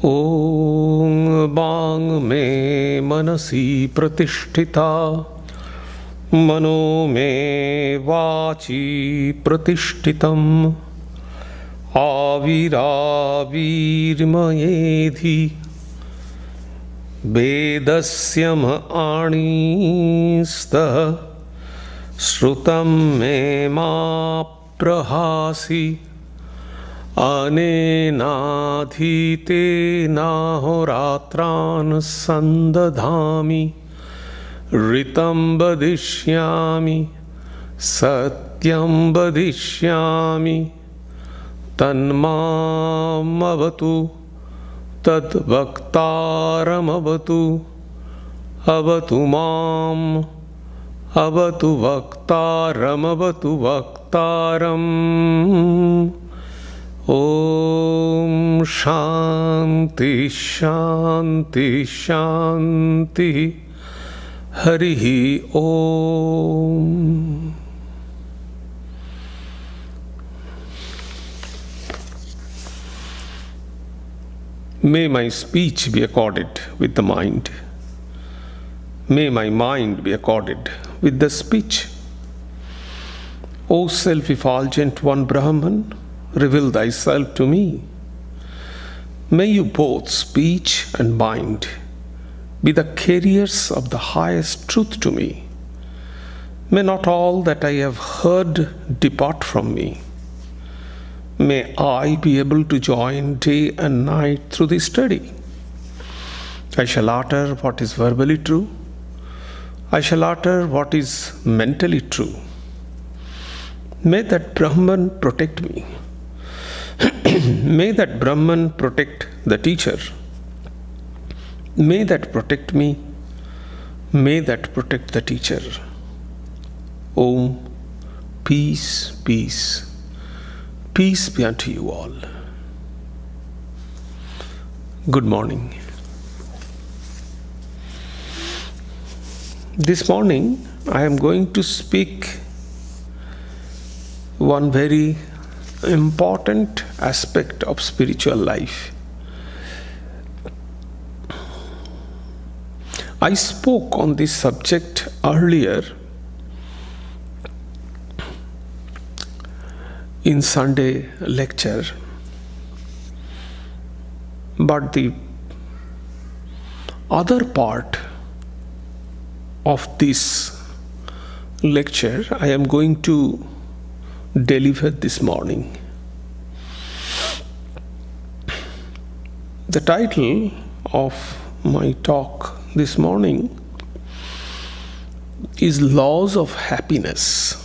ॐ वाङ् मे मनसि प्रतिष्ठिता मनो मे वाचि प्रतिष्ठितम् आविराविर्मयेधि वेदस्य आणीस्तः श्रुतं मे मा प्रहासि अनेनाधीतेनाहोरात्रान् सन्दधामि ऋतं वदिष्यामि सत्यं वदिष्यामि तन्मामवतु तद्वक्तारमवतु अवतु माम् अवतु वक्तारमवतु वक्तारम् ॐ शान्ति शान्ति शान्ति हरिः ॐ। May my speech be accorded with the mind. May my mind be accorded with the speech. O self-effulgent one Brahman, reveal thyself to me. May you both speech and mind be the carriers of the highest truth to me. May not all that I have heard depart from me. May I be able to join day and night through this study. I shall utter what is verbally true. I shall utter what is mentally true. May that Brahman protect me. May that Brahman protect the teacher. May that protect me. May that protect the teacher. Om, peace, peace. Peace be unto you all. Good morning. This morning I am going to speak one very important aspect of spiritual life. I spoke on this subject earlier in Sunday lecture, but the other part of this lecture I am going to deliver this morning. The title of my talk this morning is Laws of Happiness.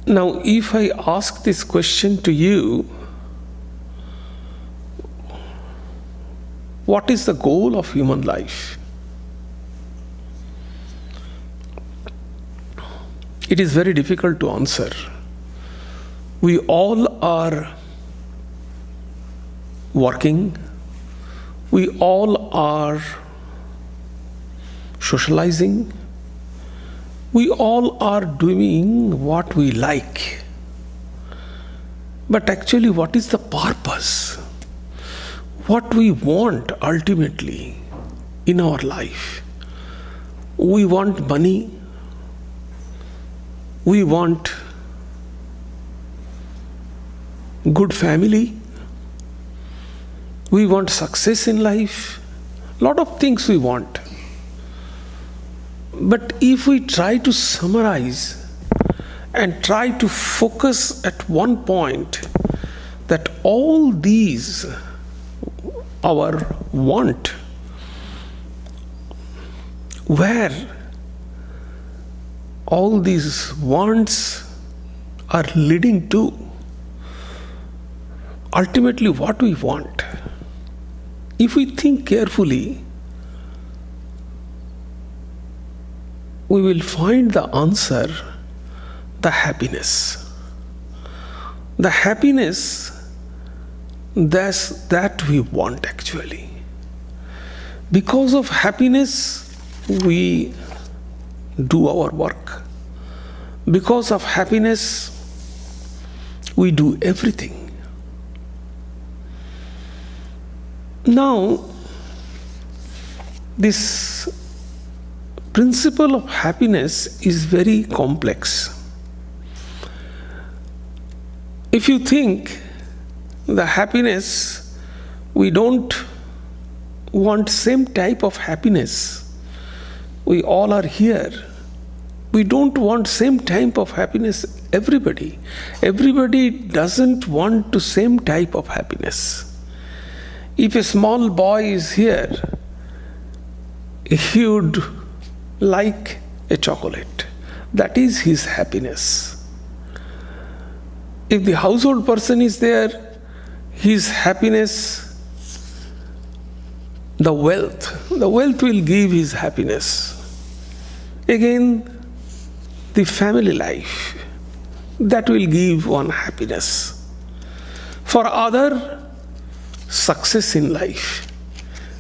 Now, if I ask this question to you, what is the goal of human life? It is very difficult to answer. We all are working. We all are socializing. We all are doing what we like. But actually, what is the purpose? What we want ultimately in our life? We want money. We want good family. We want success in life. A lot of things we want. But if we try to summarize and try to focus at one point that all these our want, where all these wants are leading to, ultimately what we want, if we think carefully, we will find the answer, the happiness. The happiness that we want actually. Because of happiness, we do our work. Because of happiness, we do everything. Now, this principle of happiness is very complex. If you think the happiness, we don't want same type of happiness. We all are here. We don't want same type of happiness, everybody. Everybody doesn't want the same type of happiness. If a small boy is here, he would like a chocolate. That is his happiness. If the household person is there, his happiness, the wealth will give his happiness. Again, the family life, that will give one happiness. For other, success in life,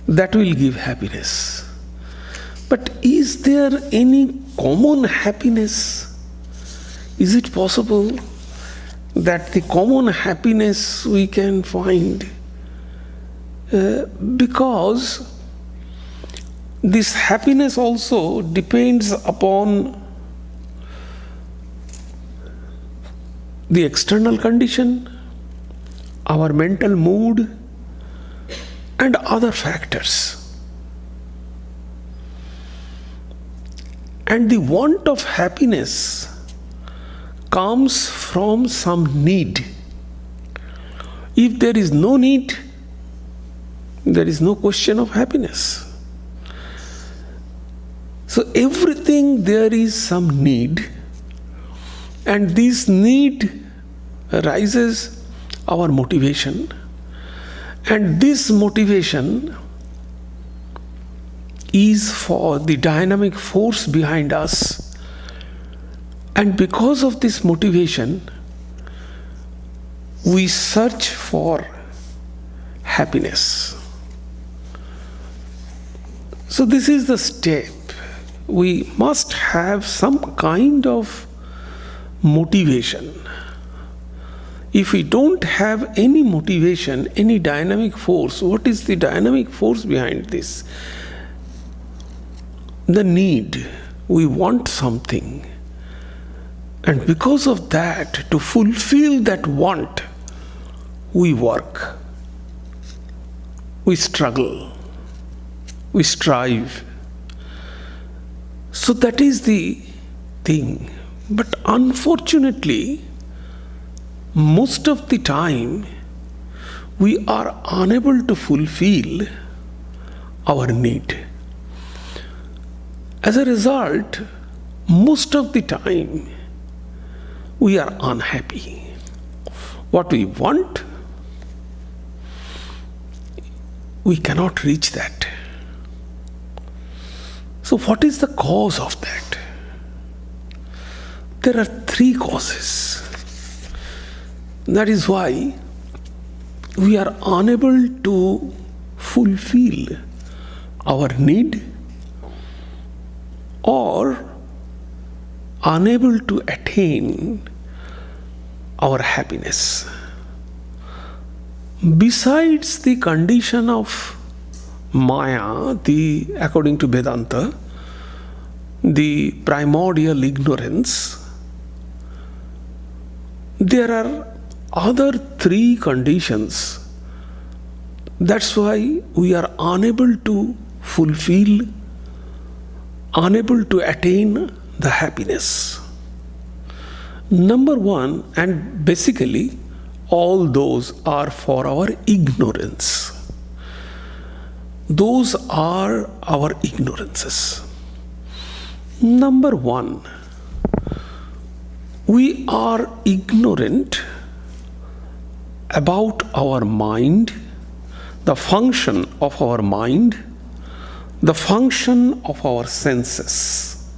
that will give happiness. But is there any common happiness? Is it possible that the common happiness we can find? Because this happiness also depends upon the external condition, our mental mood, and other factors. And the want of happiness comes from some need. If there is no need, there is no question of happiness. So everything there is some need, and this need rises our motivation, and this motivation is for the dynamic force behind us. And because of this motivation, we search for happiness. So this is the step. We must have some kind of motivation. If we don't have any motivation, any dynamic force, what is the dynamic force behind this? The need. We want something. And because of that, to fulfill that want, we work. We struggle. We strive. So that is the thing. But unfortunately, most of the time, we are unable to fulfill our need. As a result, most of the time, we are unhappy. What we want, we cannot reach that. So what is the cause of that? There are three causes. That is why we are unable to fulfill our need or unable to attain our happiness. Besides the condition of Maya, according to Vedanta, the primordial ignorance, there are other three conditions. That's why we are unable to fulfill, unable to attain the happiness. Number one, and basically all those are for our ignorance. Those are our ignorances. Number one, we are ignorant about our mind, the function of our mind, the function of our senses.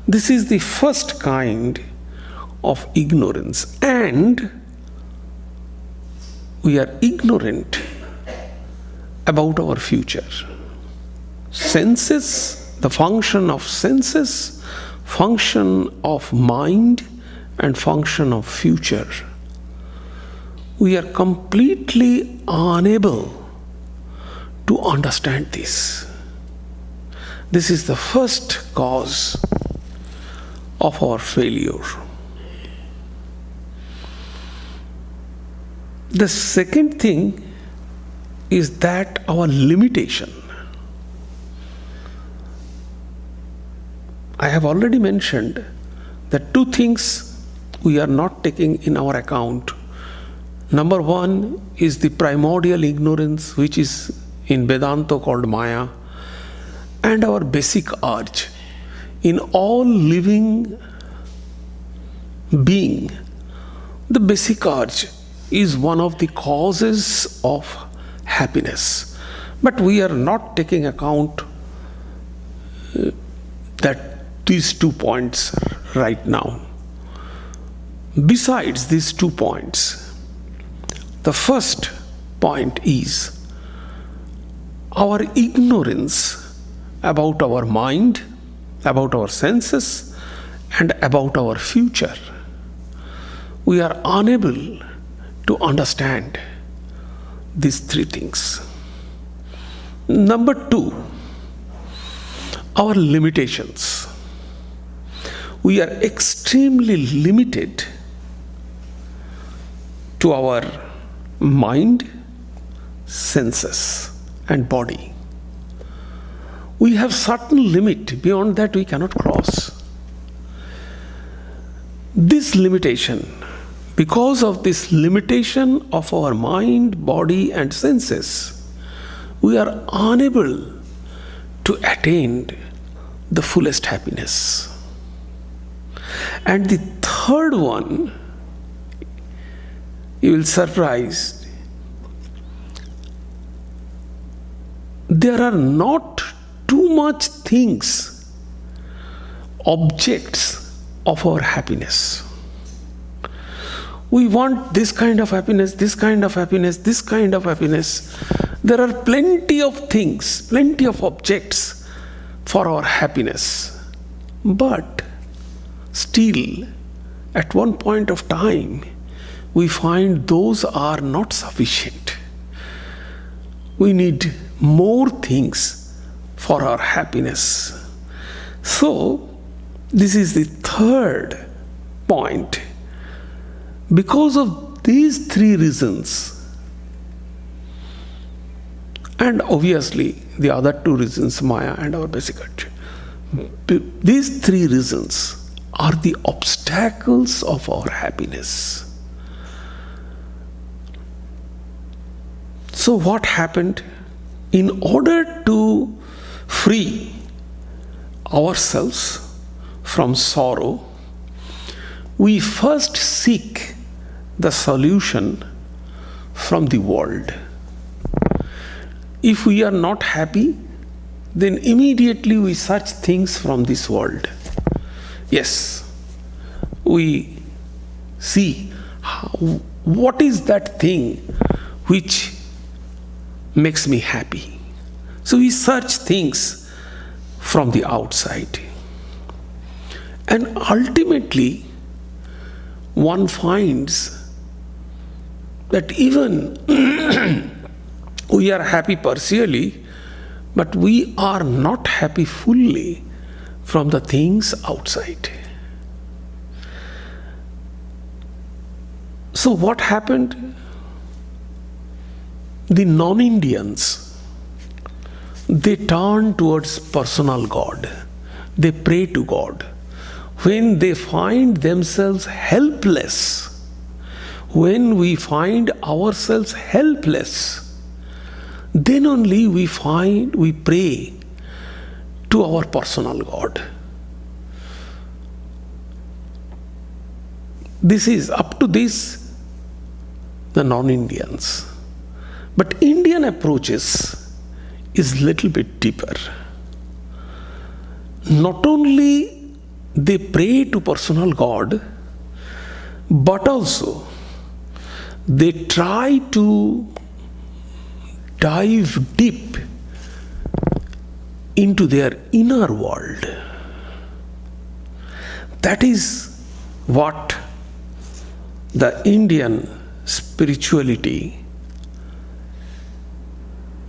This is the first kind of ignorance, and we are ignorant about our future. Senses, the function of senses, function of mind and function of future, we are completely unable to understand this. This is the first cause of our failure. The second thing is that our limitation. I have already mentioned that two things we are not taking in our account. Number one is the primordial ignorance, which is in Vedanta called Maya, and our basic urge. In all living being, the basic urge is one of the causes of happiness. But we are not taking account that these 2 points right now. Besides these 2 points, the first point is our ignorance about our mind, about our senses, and about our future. We are unable to understand these 3 things. Number 2, our limitations. We are extremely limited to our mind, senses, and body. We have certain limit, beyond that we cannot cross. This limitation, because of this limitation of our mind, body, and senses, we are unable to attain the fullest happiness. And the third one, you will be surprised, there are not too much things, objects of our happiness. We want this kind of happiness, this kind of happiness, this kind of happiness. There are plenty of things, plenty of objects for our happiness. But still, at one point of time, we find those are not sufficient. We need more things for our happiness. So, this is the third point. Because of these 3 reasons, and obviously the other 2 reasons, Maya and our basic urge, these 3 reasons are the obstacles of our happiness. So what happened? In order to free ourselves from sorrow, we first seek the solution from the world. If we are not happy, then immediately we search things from this world. Yes, we see what is that thing which makes me happy. So we search things from the outside. And ultimately, one finds that even we are happy partially, but we are not happy fully from the things outside. So what happened? The non-Indians, they turn towards personal God. They pray to God. When they find themselves helpless, when we find ourselves helpless, then only we pray to our personal God. This is up to this, the non-Indians. But Indian approaches is little bit deeper. Not only they pray to personal God, but also they try to dive deep into their inner world. That is what the Indian spirituality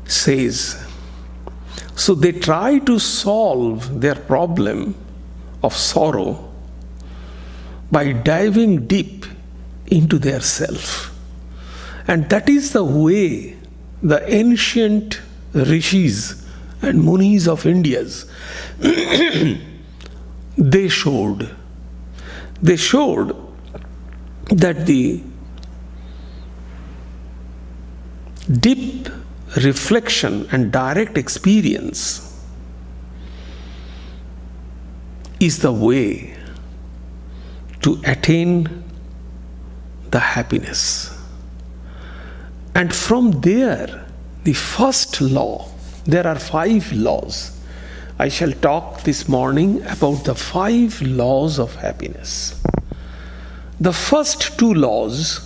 says. So they try to solve their problem of sorrow by diving deep into their self. And that is the way the ancient rishis and munis of India they showed that the deep reflection and direct experience is the way to attain the happiness. And from there, the first law, there are 5 laws. I shall talk this morning about the 5 laws of happiness. The first 2 laws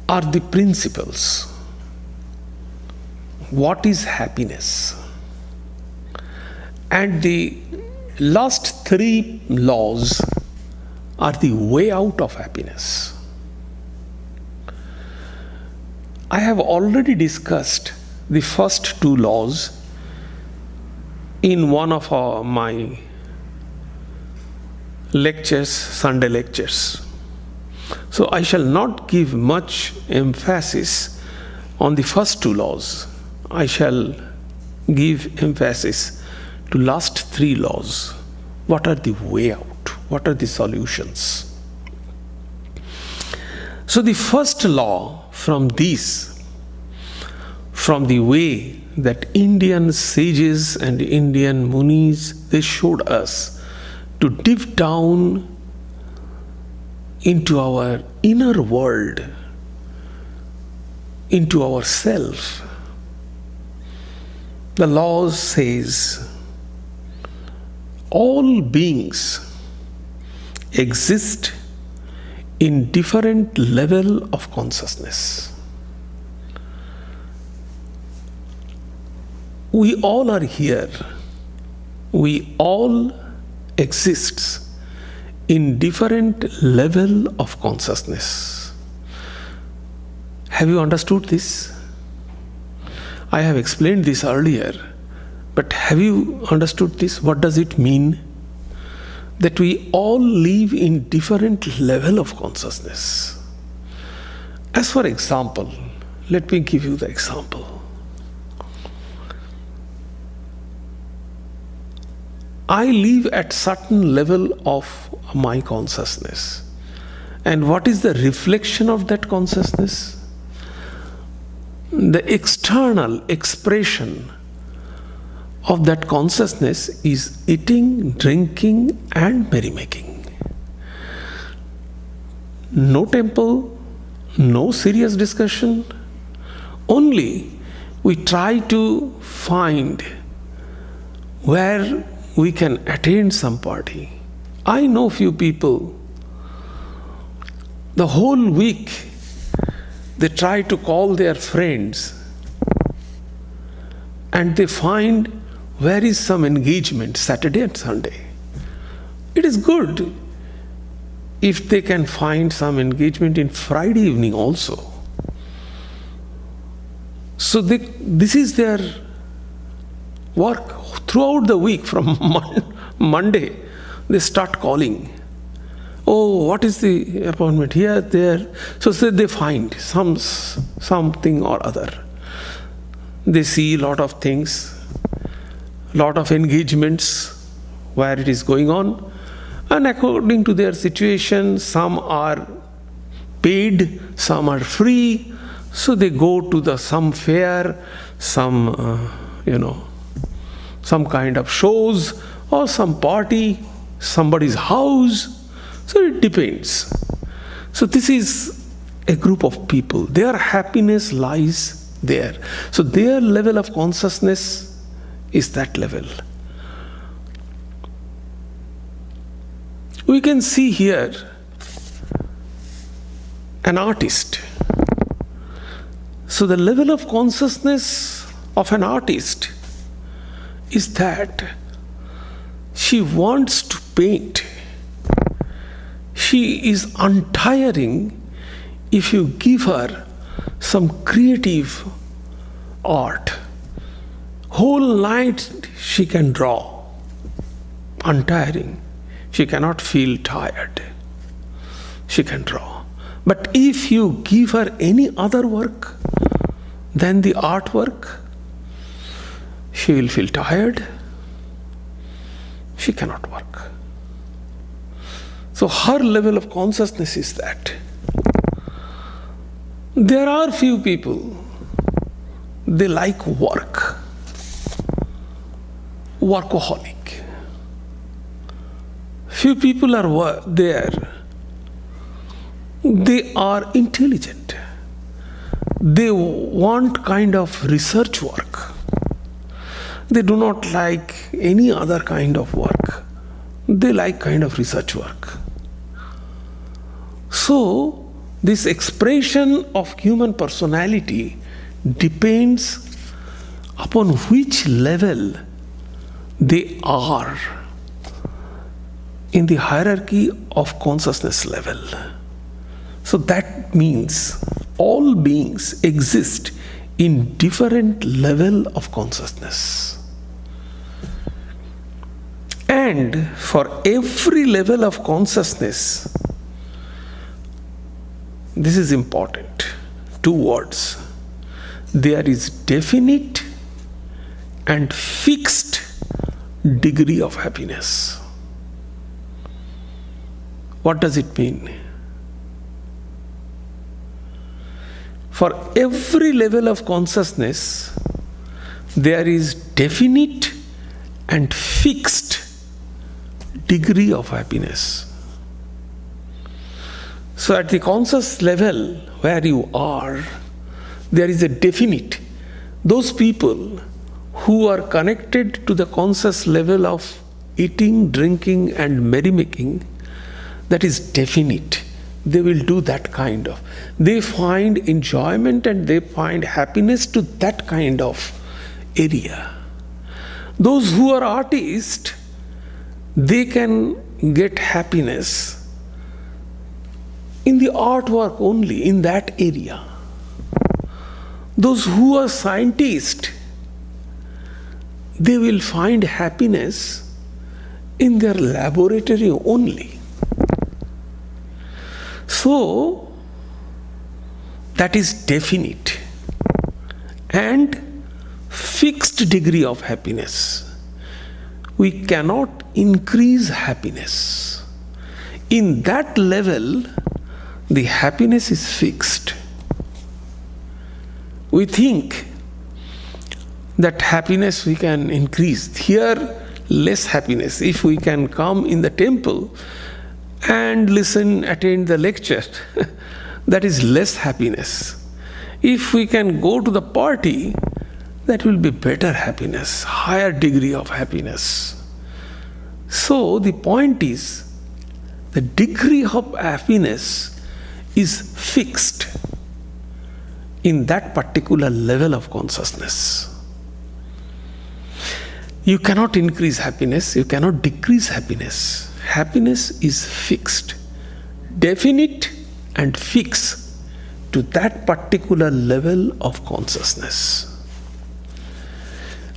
are the principles. What is happiness? And the last 3 laws are the way out of happiness. I have already discussed the first 2 laws in one of my lectures, Sunday lectures. So I shall not give much emphasis on the first 2 laws. I shall give emphasis to last 3 laws. What are the way out? What are the solutions? So the first law from the way that Indian sages and Indian munis, they showed us to deep down into our inner world, into ourself. The law says all beings exist in different level of consciousness. We all are here. We all exist in different level of consciousness. Have you understood this? I have explained this earlier, but have you understood this? What does it mean? That we all live in different level of consciousness. As for example, let me give you the example. I live at certain level of my consciousness. And what is the reflection of that consciousness? The external expression of that consciousness is eating, drinking, and merrymaking. No temple, no serious discussion. Only we try to find where we can attend some party. I know few people, the whole week they try to call their friends and they find where is some engagement Saturday and Sunday. It is good if they can find some engagement in Friday evening also. So this is their work. Throughout the week, from Monday, they start calling. Oh, what is the appointment here, there? So they find something or other. They see a lot of things, lot of engagements where it is going on, and according to their situation, some are paid, some are free. So they go to some fair, some kind of shows or some party, somebody's house. So it depends. So this is a group of people. Their happiness lies there. So their level of consciousness is that level. We can see here an artist. So the level of consciousness of an artist is that She wants to paint. She is untiring if you give her some creative art. Whole night she can draw. Untiring. She cannot feel tired. She can draw. But if you give her any other work than the artwork, she will feel tired. She cannot work. So her level of consciousness is that. There are few people, they like work. Workaholic. Few people are there. They are intelligent. They want kind of research work. They do not like any other kind of work. They like kind of research work. So, this expression of human personality depends upon which level they are in the hierarchy of consciousness level. So that means all beings exist in different level of consciousness. And for every level of consciousness, this is important, 2 words. There is definite and fixed degree of happiness. What does it mean? For every level of consciousness, there is definite and fixed degree of happiness. So at the conscious level where you are, there is a definite. Those people who are connected to the conscious level of eating, drinking and merrymaking, that is definite. They will do that kind of. They find enjoyment and they find happiness to that kind of area. Those who are artists, they can get happiness in the artwork only, in that area. Those who are scientists, they will find happiness in their laboratory only. So, that is definite and fixed degree of happiness. We cannot increase happiness. In that level, the happiness is fixed. We think that happiness we can increase. Here, less happiness. If we can come in the temple and listen, attend the lecture, that is less happiness. If we can go to the party, that will be better happiness, higher degree of happiness. So the point is, the degree of happiness is fixed in that particular level of consciousness. You cannot increase happiness, you cannot decrease happiness. Happiness is fixed, definite and fixed to that particular level of consciousness.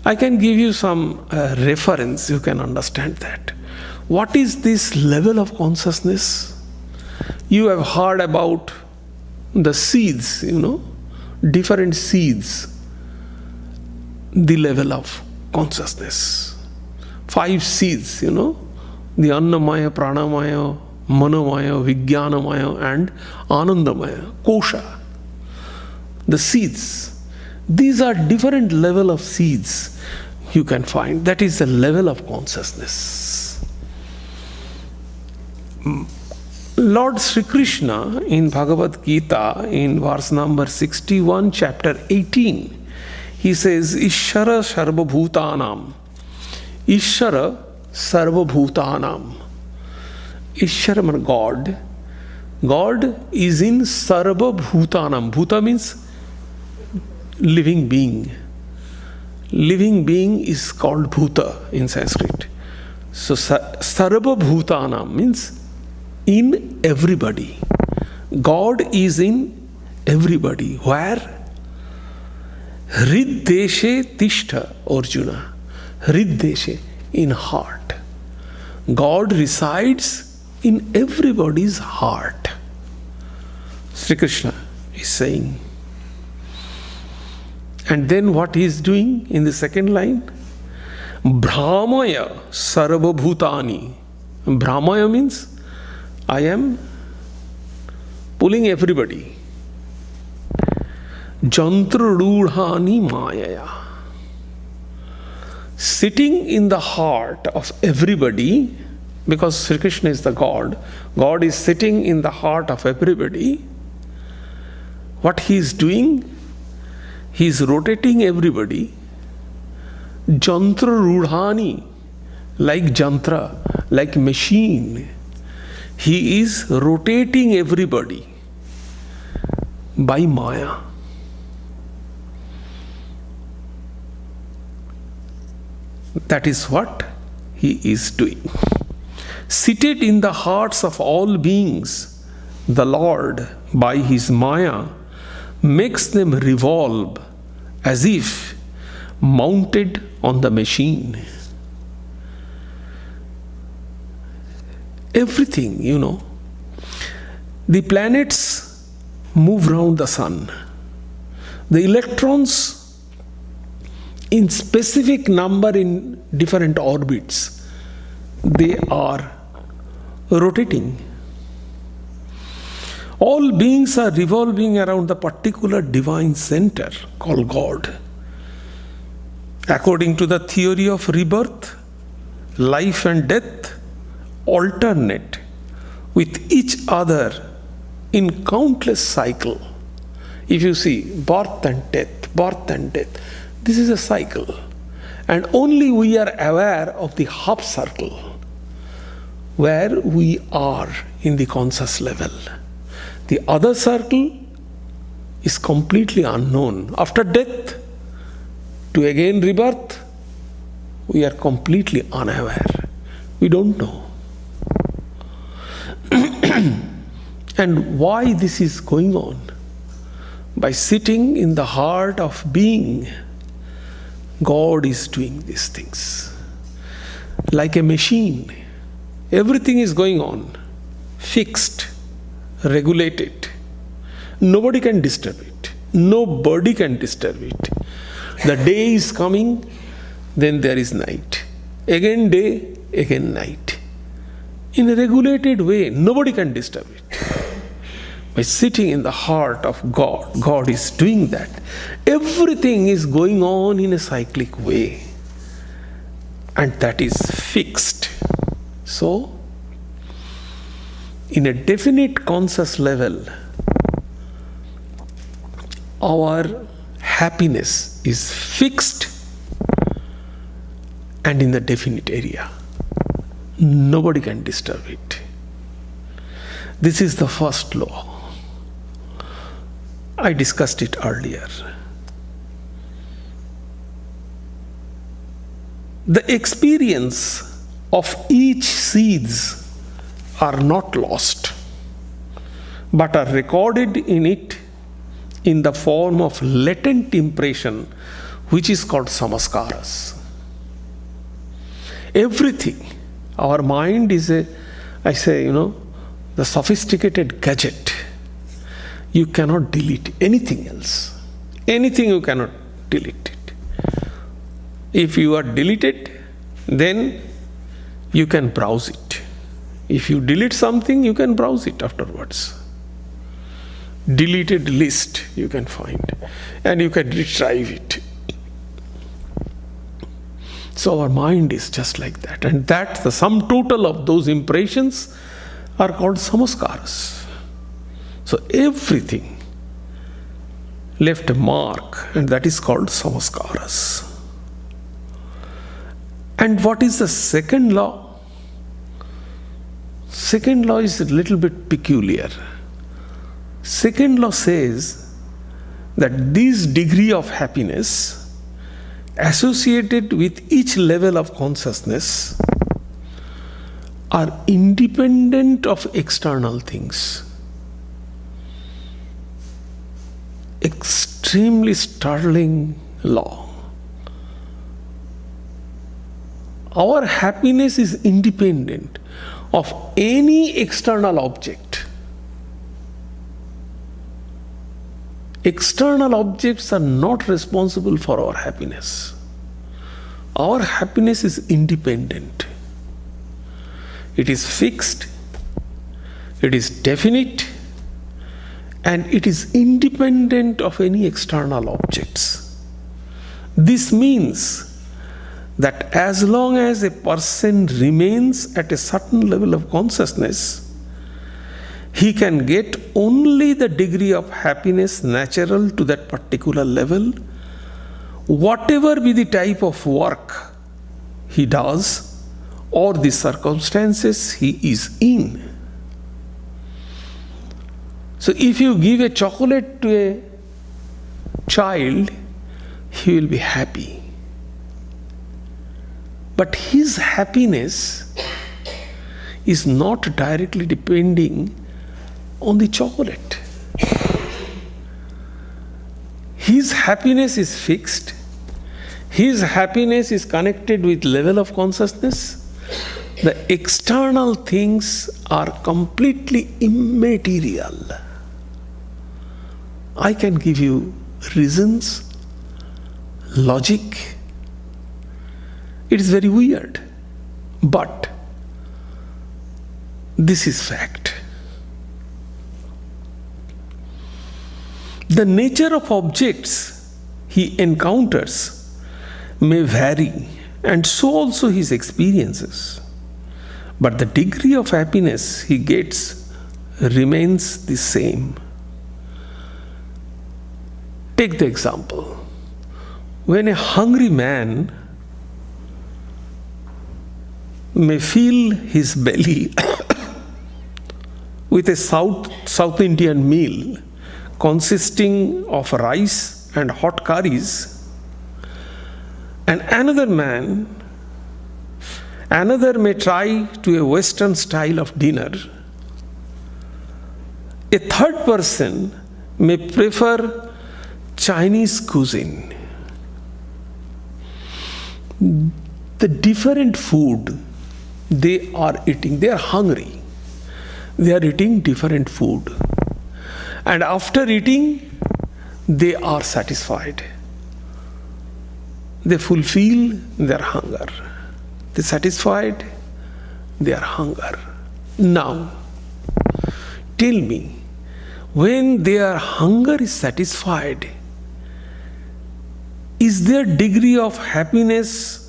I can give you some reference, you can understand that. What is this level of consciousness? You have heard about the seeds, different seeds, the level of consciousness. 5 seeds, the Annamaya, Pranamaya, Manomaya, Vijnanamaya and Anandamaya, Kosha. The seeds. These are different level of seeds you can find. That is the level of consciousness. Lord Sri Krishna in Bhagavad Gita in verse number 61, chapter 18, he says, Ishara Sarva Bhutanam. Ishara Sarva Bhutanam. Ishara means God. God is in Sarva Bhutanam. Bhuta means living being. Living being is called Bhuta in Sanskrit. So Sarva Bhutana means in everybody. God is in everybody. Where? Hriddeshe Tishta, Arjuna. Hriddeshe, in heart. God resides in everybody's heart. Sri Krishna is saying. And then what he is doing in the second line? Brahmaya Sarva Bhutani. Brahmaya means I am pulling everybody. Jantra Rudhani Mayaya. Sitting in the heart of everybody, because Sri Krishna is the God, God is sitting in the heart of everybody. What he is doing? He is rotating everybody. Jantra Rudhani, like jantra, like machine. He is rotating everybody by Maya. That is what he is doing. Seated in the hearts of all beings, the Lord, by his Maya, makes them revolve as if mounted on the machine. Everything, the planets move round the sun. The electrons in specific number in different orbits, they are rotating. All beings are revolving around the particular divine center called God. According to the theory of rebirth, life and death alternate with each other in countless cycle. If you see birth and death, this is a cycle. And only we are aware of the half circle where we are in the conscious level. The other circle is completely unknown. After death, to again rebirth, we are completely unaware. We don't know. And why this is going on? By sitting in the heart of being, God is doing these things. Like a machine, everything is going on, fixed, regulated. Nobody can disturb it. Nobody can disturb it. The day is coming, then there is night. Again day, again night. In a regulated way, nobody can disturb it. By sitting in the heart of God, God is doing that. Everything is going on in a cyclic way. And that is fixed. So, in a definite conscious level, our happiness is fixed and in the definite area. Nobody can disturb it. This is the first law. I discussed it earlier. The experience of each seeds are not lost, but are recorded in it in the form of latent impression, which is called samaskaras. Everything. Our mind is the sophisticated gadget. You cannot delete anything else. Anything you cannot delete it. If you are deleted, then you can browse it. If you delete something, you can browse it afterwards. Deleted list you can find, and you can retrieve it. So our mind is just like that, and that's the sum total of those impressions are called samaskaras. So everything left a mark, and that is called samaskaras. And what is the second law? Second law is a little bit peculiar. Second law says that this degree of happiness associated with each level of consciousness are independent of external things. Extremely startling law. Our happiness is independent of any external object. External objects are not responsible for our happiness. Our happiness is independent. It is fixed, it is definite, and it is independent of any external objects. This means that as long as a person remains at a certain level of consciousness, he can get only the degree of happiness natural to that particular level, whatever be the type of work he does or the circumstances he is in. So if you give a chocolate to a child, he will be happy. But his happiness is not directly depending on the chocolate. His happiness is fixed. His happiness is connected with level of consciousness. The external things are completely immaterial. I can give you reasons, logic. It is very weird, but this is fact. The nature of objects he encounters may vary, and so also his experiences. But the degree of happiness he gets remains the same. Take the example. When a hungry man may fill his belly with a South Indian meal consisting of rice and hot curries, and another may try to a Western style of dinner. A third person may prefer Chinese cuisine. The different food they are eating, they are hungry. They are eating different food. And after eating, they are satisfied. They fulfill their hunger. They are satisfied their hunger. Now, tell me, when their hunger is satisfied, is their degree of happiness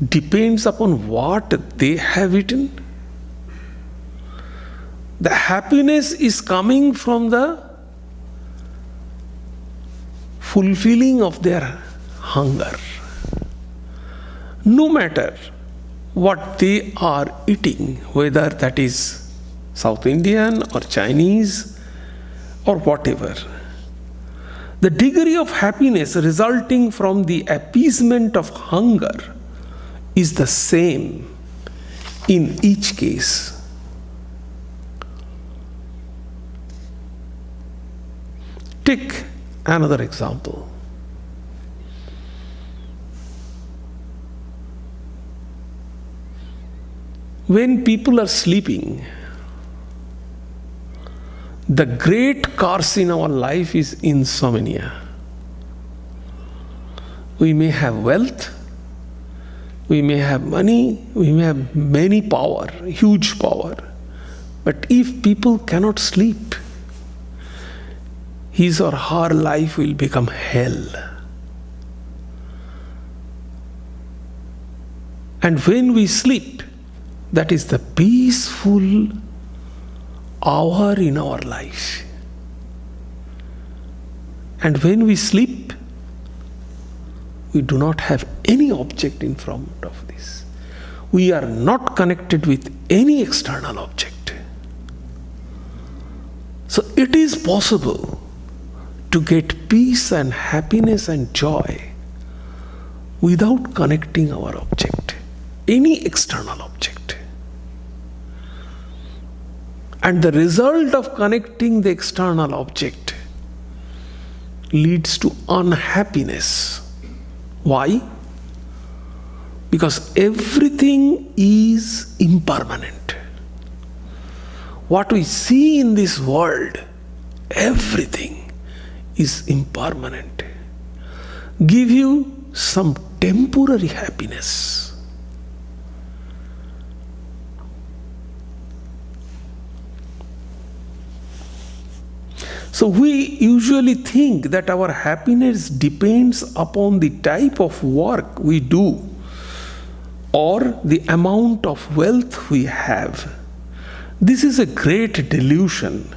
depends upon what they have eaten? The happiness is coming from the fulfilling of their hunger. No matter what they are eating, whether that is South Indian or Chinese or whatever, the degree of happiness resulting from the appeasement of hunger is the same in each case. Take another example. When people are sleeping, the great curse in our life is insomnia. We may have wealth, we may have money, we may have many power, huge power. But if people cannot sleep, his or her life will become hell. And when we sleep, that is the peaceful hour in our life. And when we sleep, we do not have any object in front of this. We are not connected with any external object. So it is possible to get peace and happiness and joy without connecting our object, any external object. And the result of connecting the external object leads to unhappiness. Why? Because everything is impermanent. What we see in this world, everything is impermanent. Give you some temporary happiness. So we usually think that our happiness depends upon the type of work we do or the amount of wealth we have. This is a great delusion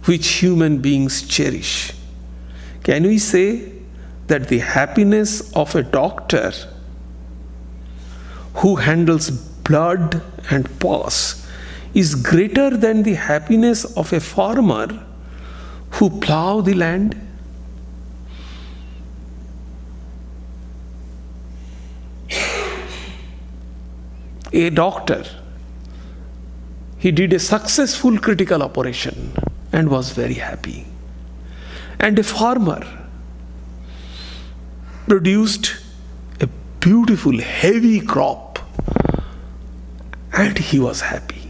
which human beings cherish. Can we say that the happiness of a doctor who handles blood and pus is greater than the happiness of a farmer who plow the land? A doctor, he did a successful critical operation and was very happy. And a farmer produced a beautiful heavy crop and he was happy.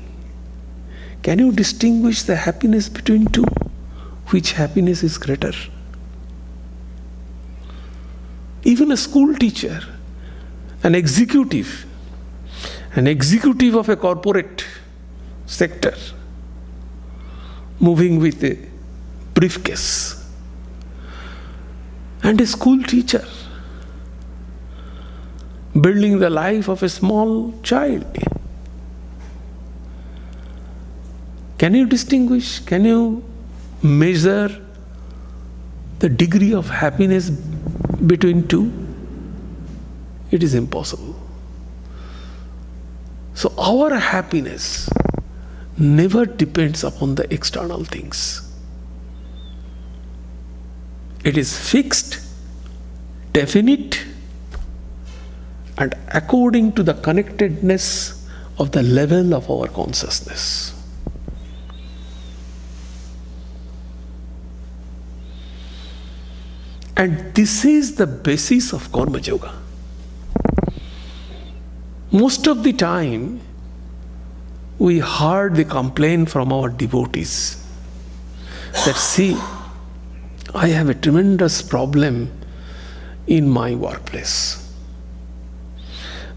Can you distinguish the happiness between two? Which happiness is greater? Even a school teacher, an executive of a corporate sector, moving with a briefcase, and a school teacher building the life of a small child. Can you distinguish? Can you measure the degree of happiness between two? It is impossible. So our happiness never depends upon the external things. It is fixed, definite, and according to the connectedness of the level of our consciousness. And this is the basis of Karma Yoga. Most of the time, we heard the complaint from our devotees that, see, I have a tremendous problem in my workplace.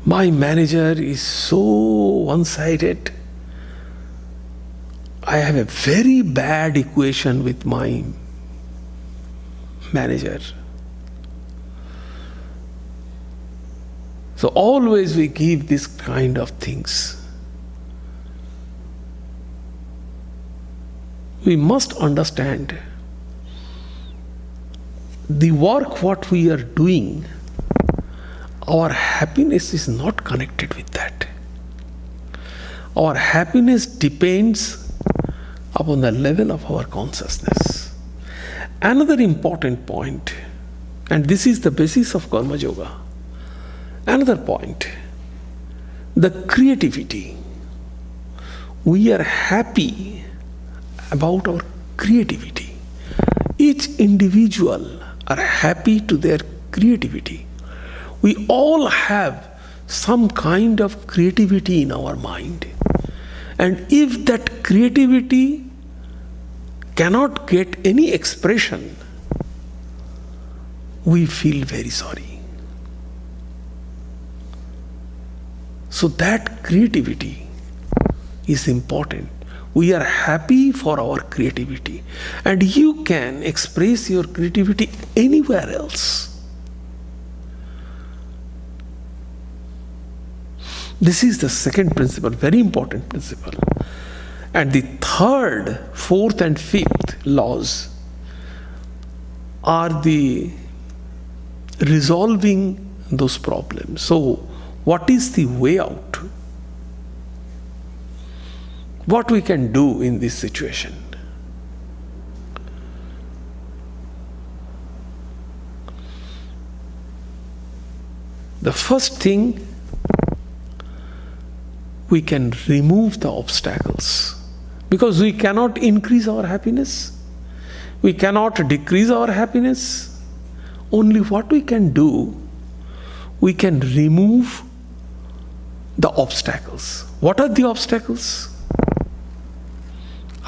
My manager is so one-sided. I have a very bad equation with my manager. So always we give this kind of things. We must understand the work what we are doing, our happiness is not connected with that. Our happiness depends upon the level of our consciousness. Another important point, and this is the basis of Karma Yoga. Another point, the creativity. We are happy about our creativity. Each individual are happy to their creativity. We all have some kind of creativity in our mind. And if that creativity cannot get any expression, we feel very sorry. So that creativity is important. We are happy for our creativity, and you can express your creativity anywhere else. This is the second principle, very important principle. And the third, fourth and fifth laws are the resolving those problems. So what is the way out? What we can do in this situation? The first thing, we can remove the obstacles Because we cannot increase our happiness. We cannot decrease our happiness. Only what we can do, we can remove the obstacles. What are the obstacles?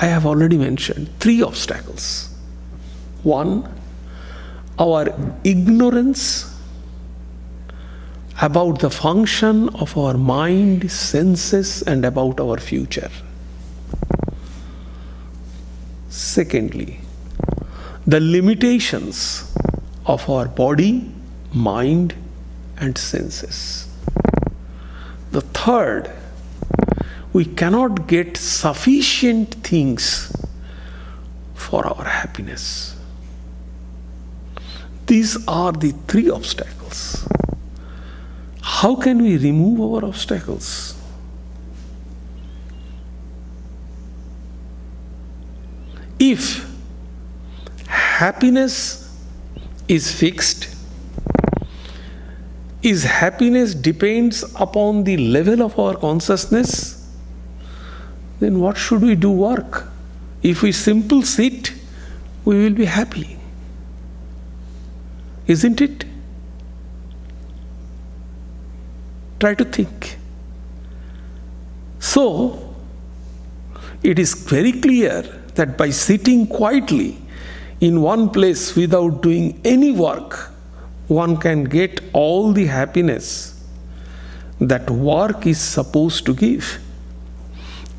I have already mentioned 3 obstacles. 1, our ignorance about the function of our mind, senses, and about our future. Secondly, the limitations of our body, mind, and senses. The third, we cannot get sufficient things for our happiness. These are the 3 obstacles. How can we remove our obstacles? If happiness is fixed, is happiness depends upon the level of our consciousness, then what should we do work? If we simply sit, we will be happy. Isn't it? Try to think. So, it is very clear that by sitting quietly in one place without doing any work, one can get all the happiness that work is supposed to give.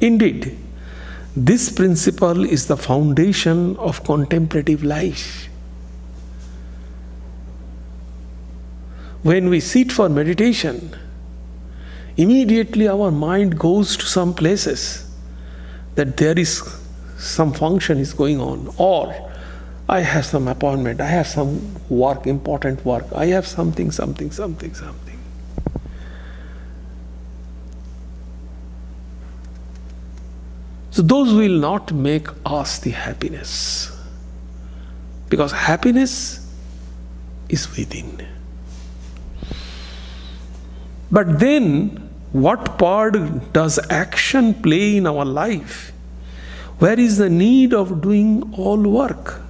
Indeed, this principle is the foundation of contemplative life. When we sit for meditation, immediately our mind goes to some places that there is some function is going on, or I have some appointment, I have some work, important work, I have something. So those will not make us the happiness, because happiness is within. But then, what part does action play in our life? Where is the need of doing all work?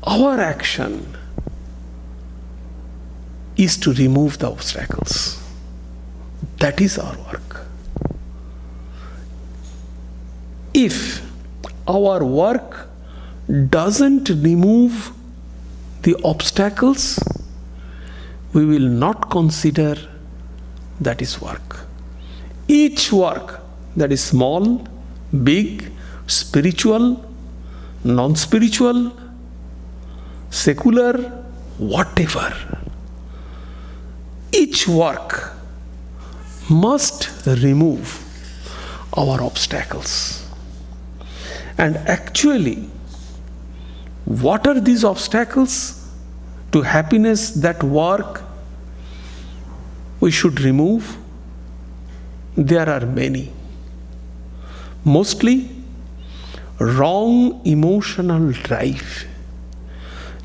Our action is to remove the obstacles. That is our work. If our work doesn't remove the obstacles, we will not consider that is work. Each work that is small, big, spiritual, non-spiritual, secular, whatever, each work must remove our obstacles. And actually, what are these obstacles to happiness that work we should remove? There are many. Mostly wrong emotional drive,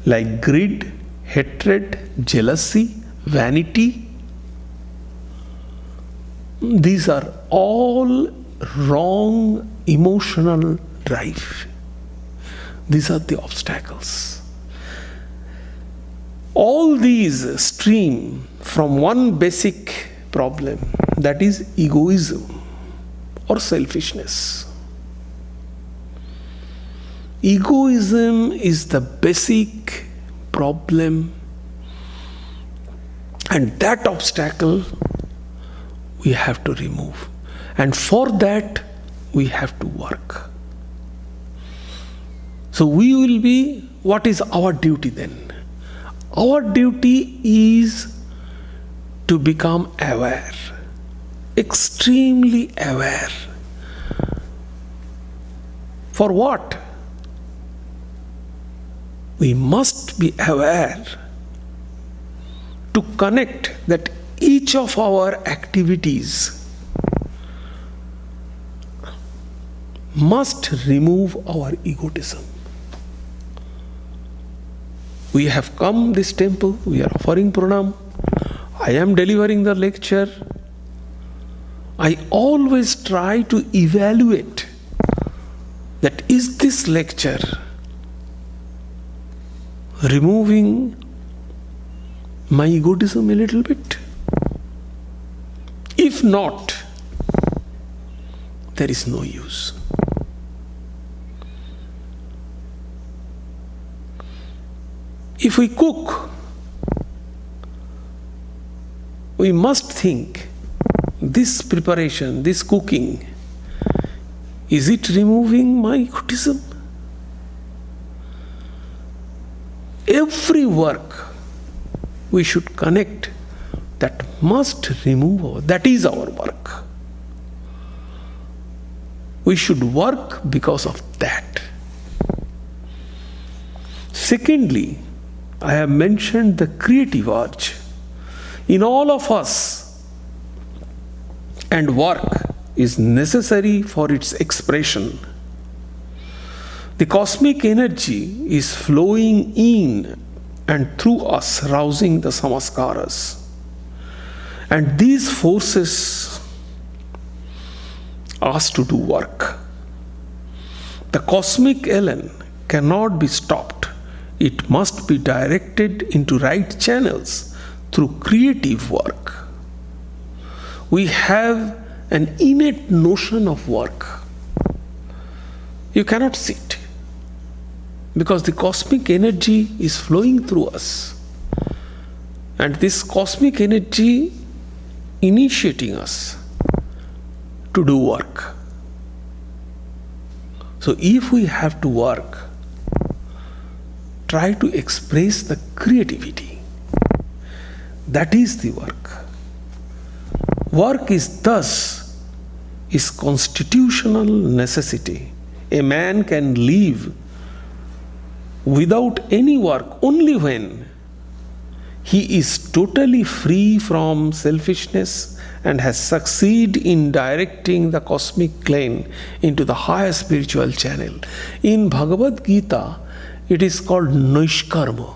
like greed, hatred, jealousy, vanity. These are all wrong emotional drive. These are the obstacles. All these stream from one basic problem, that is egoism or selfishness. Egoism is the basic problem, and that obstacle we have to remove. And for that, we have to work. So we will be, what is our duty then? Our duty is to become aware, extremely aware. For what? We must be aware to connect that each of our activities must remove our egotism. We have come this temple, we are offering pranam, I am delivering the lecture. I always try to evaluate that is this lecture removing my egotism a little bit? If not, there is no use. If we cook, we must think, this preparation, this cooking, is it removing my egotism? Every work we should connect that must remove, that is our work. We should work because of that. Secondly, I have mentioned the creative urge in all of us, and work is necessary for its expression. The cosmic energy is flowing in and through us, rousing the samaskaras. And these forces us to do work. The cosmic elan cannot be stopped. It must be directed into right channels through creative work. We have an innate notion of work. You cannot see it because the cosmic energy is flowing through us, and this cosmic energy initiating us to do work. So if we have to work, try to express the creativity. That is the work. Work is thus is constitutional necessity. A man can live without any work only when he is totally free from selfishness and has succeeded in directing the cosmic lane into the higher spiritual channel. In Bhagavad Gita, it is called Naishkarma.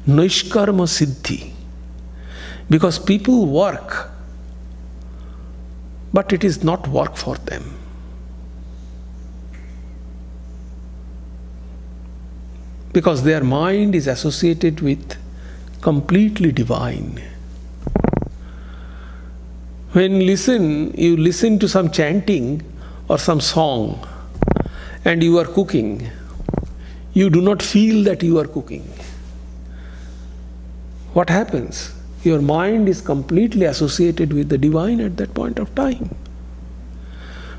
Naishkarma Siddhi. Because people work, but it is not work for them. Because their mind is associated with completely divine. When you listen to some chanting or some song and you are cooking, you do not feel that you are cooking. What happens? Your mind is completely associated with the divine at that point of time.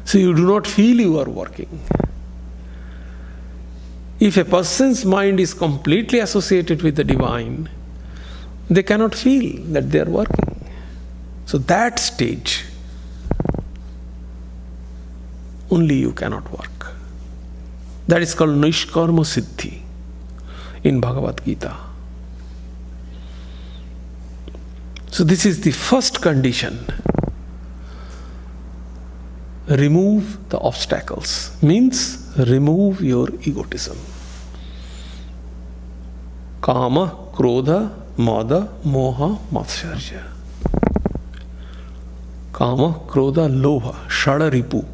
So you do not feel you are working. If a person's mind is completely associated with the divine, they cannot feel that they are working. So that stage, only you cannot work. That is called Naishkarma Siddhi in Bhagavad Gita. So this is the first condition. Remove the obstacles. Means remove your egotism. Kama, Krodha, Mada, Moha, Matsarya. Kama, Krodha, Lobha, Shadaripu.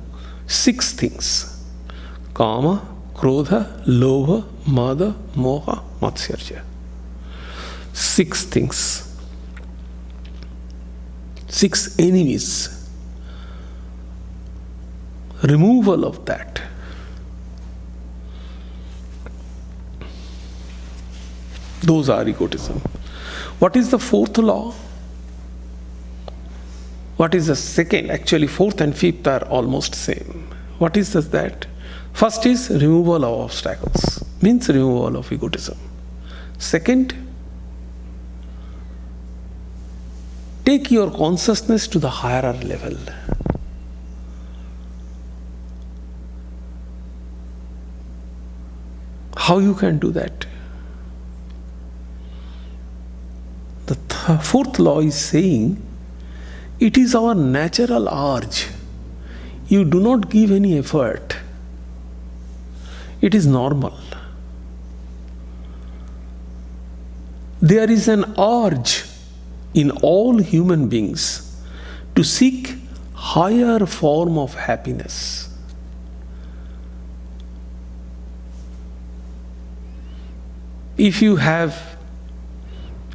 6 things. Kama, Krodha, Lobha, Mada, Moha, Matsarya. 6 things. 6 enemies. Removal of that. Those are egotism. What is the 4th law? What is the 2nd? Actually, 4th and 5th are almost same. What is that? First is removal of obstacles. Means removal of egotism. 2nd, take your consciousness to the higher level. How you can do that? The 4th law is saying, it is our natural urge. You do not give any effort. It is normal. There is an urge in all human beings to seek higher form of happiness. If you have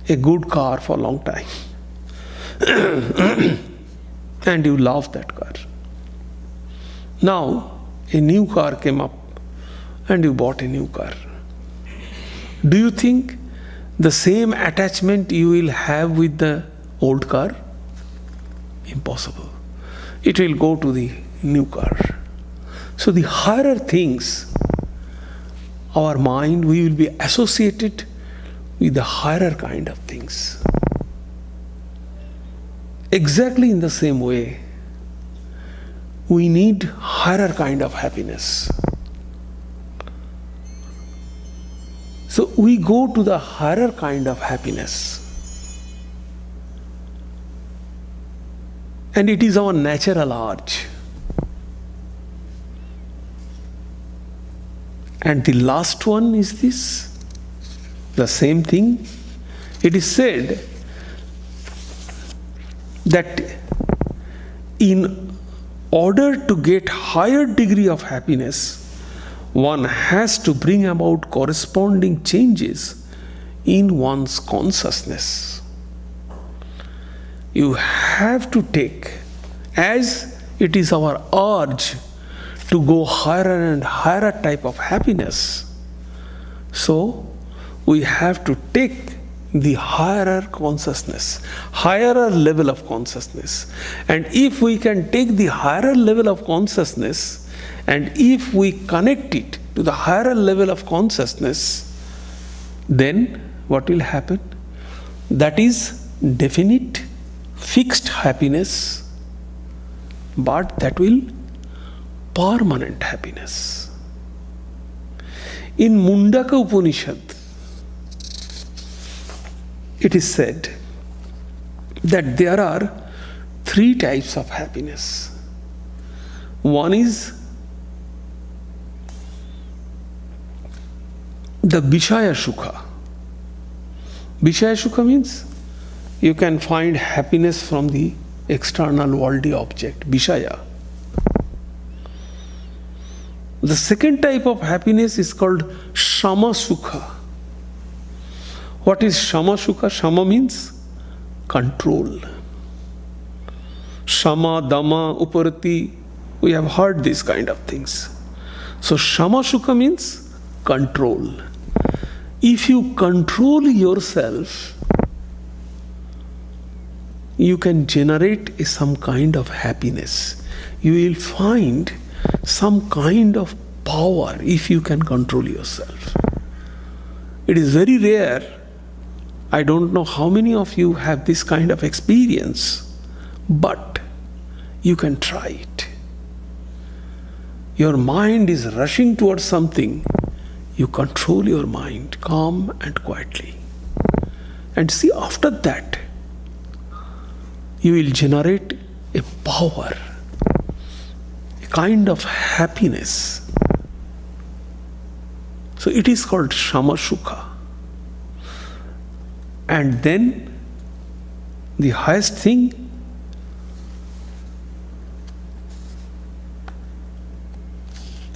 a good car for a long time and you love that car, now a new car came up and you bought a new car, do you think the same attachment you will have with the old car? Impossible. It will go to the new car. So the higher things, our mind, we will be associated with the higher kind of things. Exactly in the same way, we need higher kind of happiness. So we go to the higher kind of happiness. And it is our natural urge. And the last one is this, the same thing. It is said that in order to get higher degree of happiness, one has to bring about corresponding changes in one's consciousness. You have to take, as it is our urge to go higher and higher type of happiness, so we have to take the higher consciousness, higher level of consciousness. And if we can take the higher level of consciousness, and if we connect it to the higher level of consciousness, then what will happen? That is definite, fixed happiness, but that will permanent happiness. In Mundaka Upanishad, it is said that there are 3 types of happiness. One is the Vishaya Sukha. Vishaya Sukha means you can find happiness from the external worldly object, Vishaya. The second type of happiness is called Shama Sukha. What is Shama Sukha? Shama means control. Shama, Dama, Uparati, we have heard these kind of things. So Shama Sukha means control. If you control yourself, you can generate some kind of happiness. You will find some kind of power if you can control yourself. It is very rare. I don't know how many of you have this kind of experience, but you can try it. Your mind is rushing towards something. You control your mind, calm and quietly. And see, after that, you will generate a power, a kind of happiness. So it is called Shama Sukha. And then the highest thing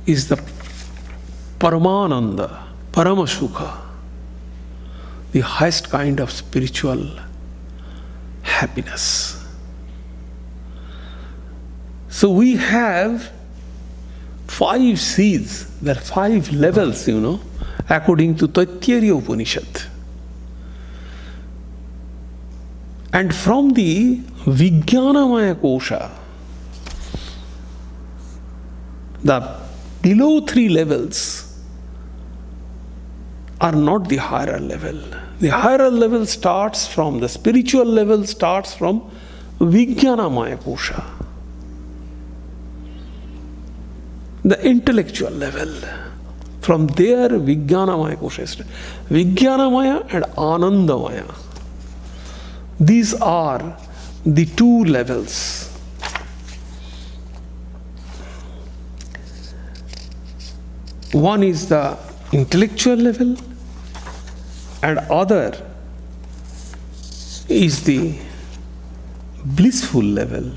is the Paramananda, Paramasukha, the highest kind of spiritual happiness. So we have 5 seeds, there are 5 levels, according to Taittiriya Upanishad. And from the Vijnanamaya Kosha, the below 3 levels are not the higher level. The higher level starts from, the spiritual level starts from Vijnanamaya Kosha, the intellectual level. From there, Vijnanamaya Kosha. Vijnanamaya and Anandamaya. These are the 2 levels. One is the intellectual level and other is the blissful level,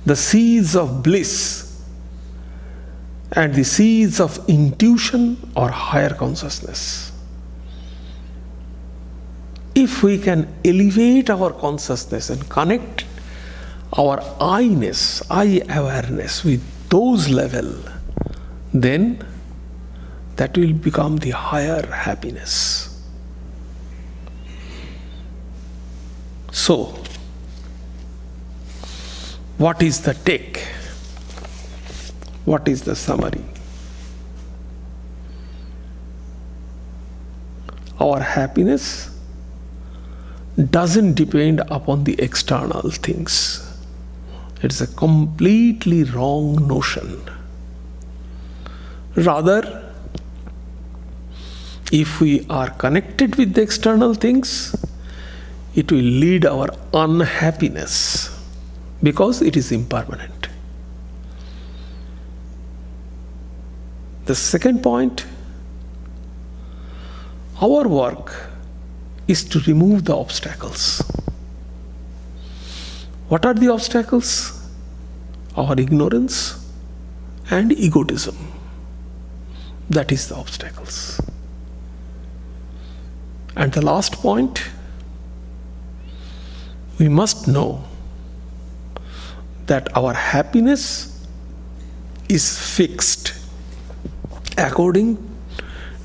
the seeds of bliss and the seeds of intuition or higher consciousness. If we can elevate our consciousness and connect our I-ness, I-awareness with those level, then that will become the higher happiness. So, what is the take? What is the summary? Our happiness doesn't depend upon the external things. It's a completely wrong notion. Rather, if we are connected with the external things, it will lead our unhappiness because it is impermanent. The second point, our work is to remove the obstacles. What are the obstacles? Our ignorance and egotism. That is the obstacles. And the last point, we must know that our happiness is fixed according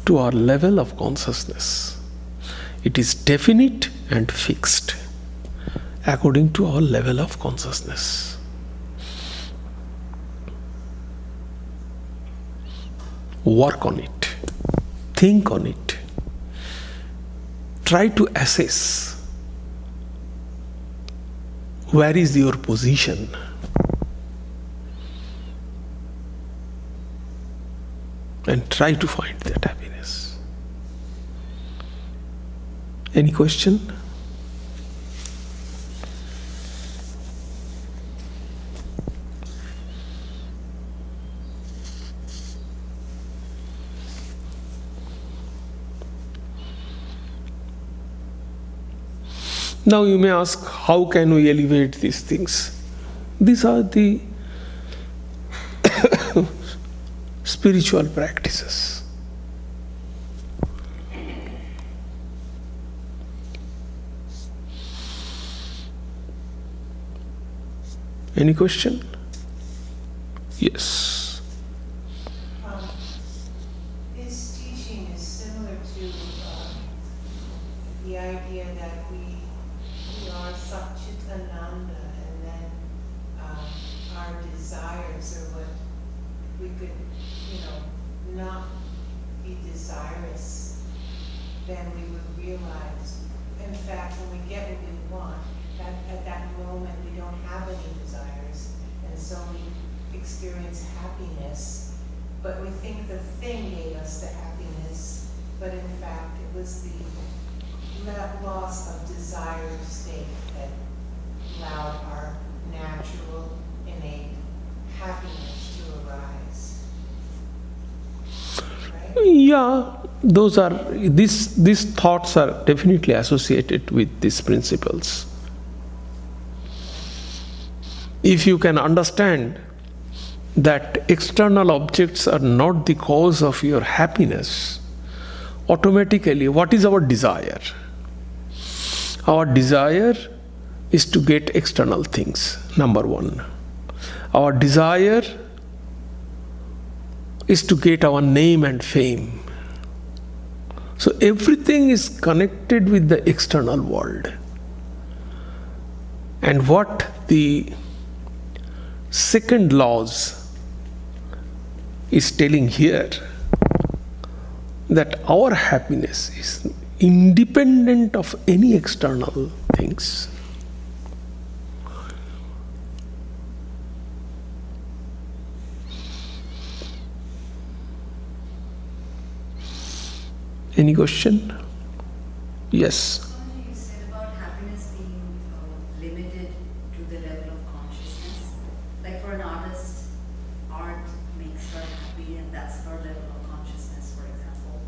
to our level of consciousness. It is definite and fixed according to our level of consciousness. Work on it. Think on it. Try to assess where is your position. And try to find that happiness. Any question? Now you may ask, how can we elevate these things? These are the spiritual practices. Any question? Yes. This teaching is similar to the idea that we are Satchitananda, and then our desires are what we could, not be desirous. Then we would realize, in fact, when we get what we want, that at that moment we don't have any desires, and so we experience happiness. But we think the thing gave us the happiness, but in fact it was the loss of desired state that allowed our natural, innate happiness to arise. Right? Yeah, these thoughts are definitely associated with these principles. If you can understand that external objects are not the cause of your happiness, automatically, what is our desire? Our desire is to get external things, number one. Our desire is to get our name and fame. So everything is connected with the external world. And what the second laws is telling here, that our happiness is independent of any external things. Any question? Yes. You said about happiness being limited to the level of consciousness. Like for an artist, art makes her happy and that's her level of consciousness, for example.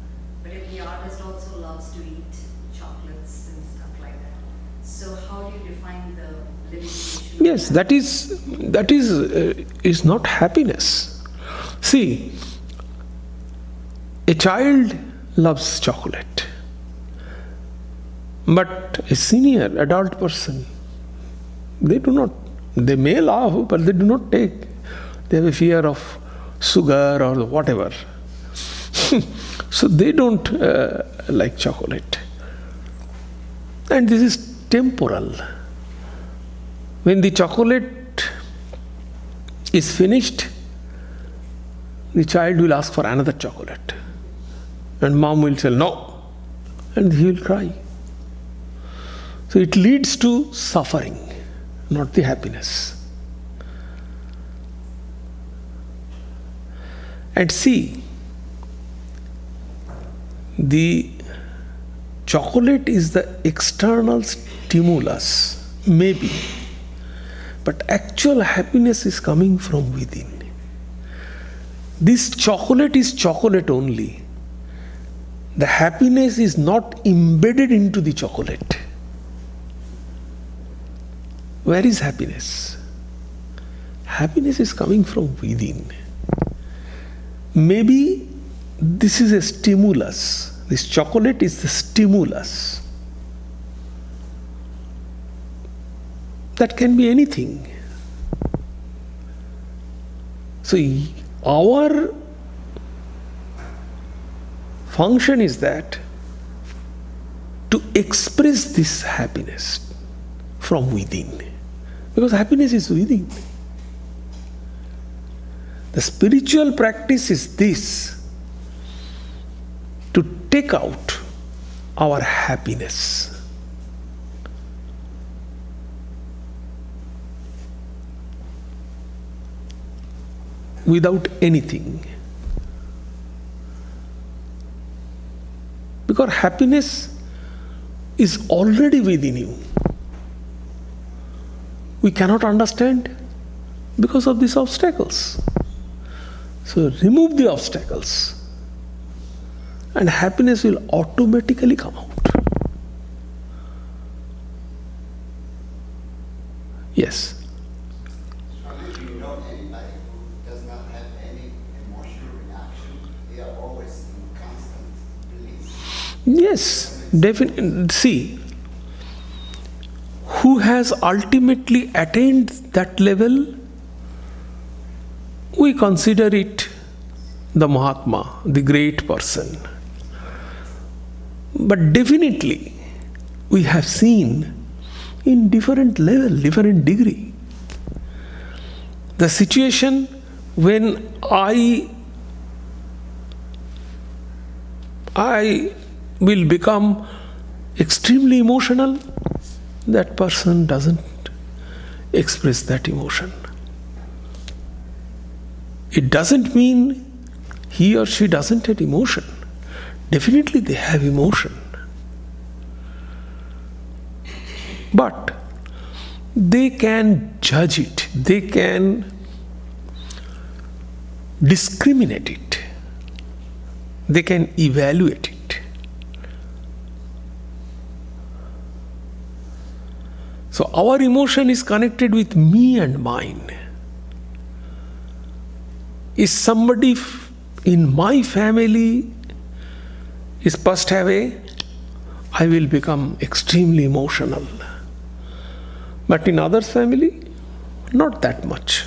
But if the artist also loves to eat chocolates and stuff like that, so how do you define the limitation. Yes, that is not happiness. See, a child loves chocolate, but a senior adult person, they may love, but they do not take. They have a fear of sugar or whatever. So they don't like chocolate. And this is temporal. When the chocolate is finished, the child will ask for another chocolate. And mom will say no. And he will cry. So it leads to suffering, not the happiness. And see, the chocolate is the external stimulus, maybe. But actual happiness is coming from within. This chocolate is chocolate only. The happiness is not embedded into the chocolate. Where is happiness? Happiness is coming from within. Maybe this is a stimulus. This chocolate is the stimulus. That can be anything. So our function is that to express this happiness from within. Because happiness is within. The spiritual practice is this, to take out our happiness. Without anything. Because happiness is already within you. We cannot understand because of these obstacles. So remove the obstacles and happiness will automatically come out. Yes. Do you know anybody who does not have any emotional reaction? They are always in constant bliss. Yes, definitely. See, who has ultimately attained that level, we consider it the Mahatma, the great person. But definitely, we have seen in different level, different degree. The situation when I will become extremely emotional, that person doesn't express that emotion. It doesn't mean he or she doesn't have emotion. Definitely they have emotion. But they can judge it, they can discriminate it, they can evaluate it. So our emotion is connected with me and mine. Is somebody in my family is passed away, I will become extremely emotional. But in others' family, not that much.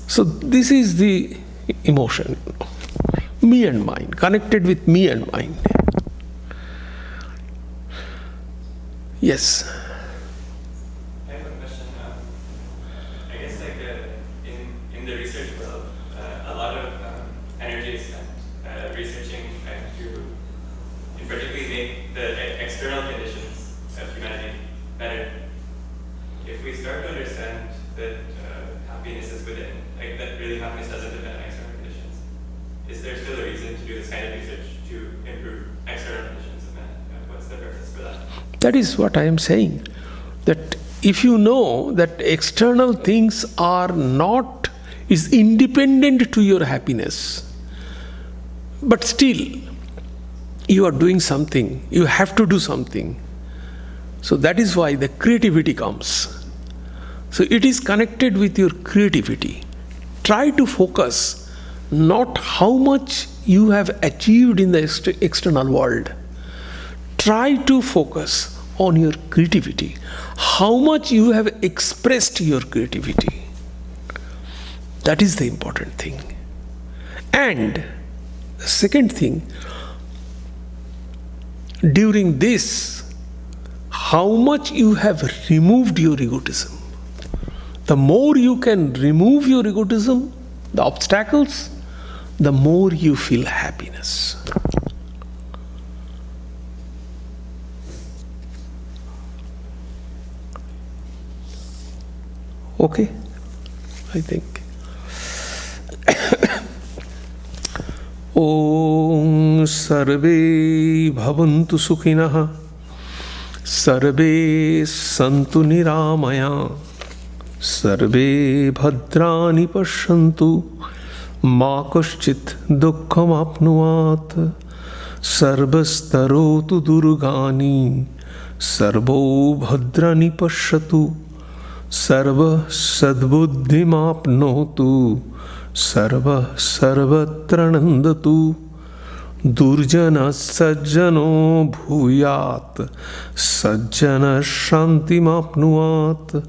So this is the emotion, me and mine, connected with me and mine. Yes. I have a question. I guess in the research world, a lot of energy is spent researching to, in particularly make the external conditions of humanity better. If we start to understand that happiness is within, like that really happiness doesn't depend on external conditions, is there still a reason to do this kind of research to improve external conditions of man? What's the purpose for that? That is what I am saying. That if you know that external things are not, is independent to your happiness, but still you are doing something, you have to do something, So that is why the creativity comes. So it is connected with your creativity. Try to focus not how much you have achieved in the external world. Try to focus on your creativity. How much you have expressed your creativity. That is the important thing. And the second thing, during this, how much you have removed your egotism. The more you can remove your egotism, the obstacles, the more you feel happiness. Okay, I think. Om Sarve Bhavantu Sukhinah Sarve Santu Niramaya Sarve Bhadrani Pashyantu Ma Kaschit Dukkham Apnuat Sarvastarotu Durgani Sarvo Bhadrani Pashyatu Sarva Sadbuddhimapnotu Sarva Sarvatranandatu Durjana Sajjano Bhuyat Sajjana Shantimapnuat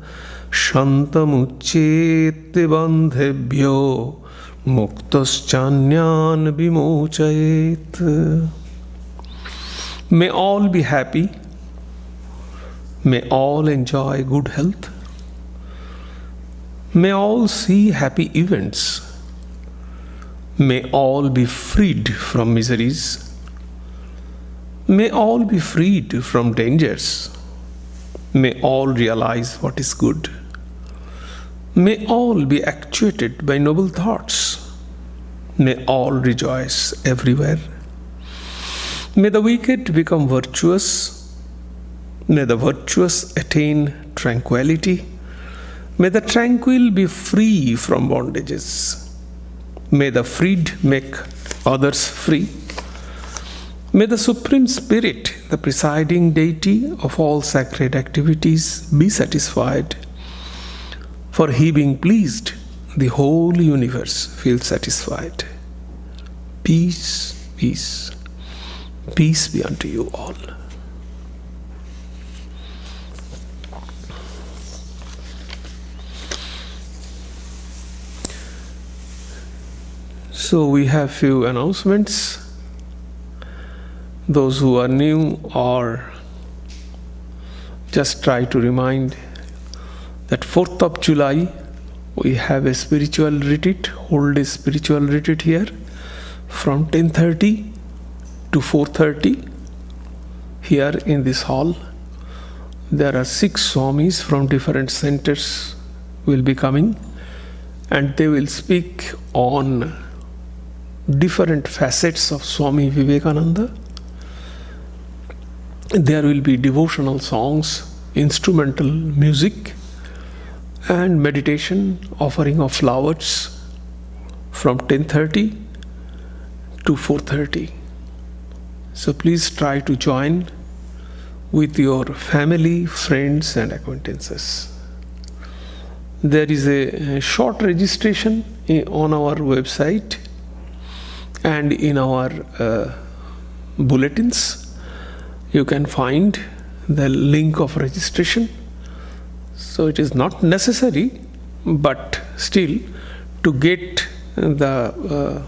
Shantamucchete Bandhebhyo Muktaschanyan Vimochayet. May all be happy. May all enjoy good health. May all see happy events. May all be freed from miseries. May all be freed from dangers. May all realize what is good. May all be actuated by noble thoughts. May all rejoice everywhere. May the wicked become virtuous. May the virtuous attain tranquility. May the tranquil be free from bondages. May the freed make others free. May the Supreme Spirit, the presiding deity of all sacred activities, be satisfied. For He being pleased, the whole universe feels satisfied. Peace, peace, peace be unto you all. So we have few announcements. Those who are new or just try to remind that 4th of July we have a spiritual retreat, hold a spiritual retreat here from 10:30 to 4:30 here in this hall. There are 6 Swamis from different centers will be coming and they will speak on different facets of Swami Vivekananda. There will be devotional songs, instrumental music, and meditation, offering of flowers from 10:30 to 4:30. So please try to join with your family, friends, and acquaintances. There is a short registration on our website and in our bulletins. You can find the link of registration. So it is not necessary, but still to get the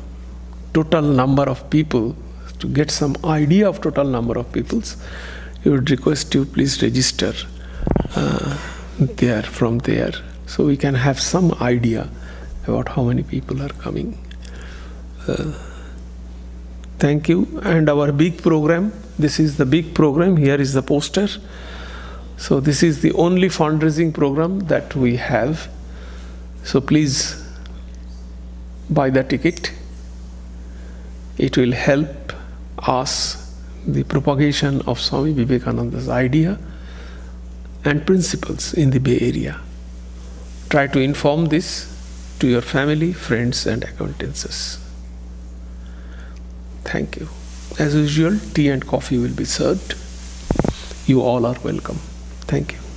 total number of people, to get some idea of total number of peoples, you would request you please register from there, so we can have some idea about how many people are coming. Thank you. And our big program, this is the big program, here is the poster. So this is the only fundraising program that we have. So please buy the ticket. It will help us the propagation of Swami Vivekananda's idea and principles in the Bay Area. Try to inform this to your family, friends, and acquaintances. Thank you. As usual, tea and coffee will be served. You all are welcome. Thank you.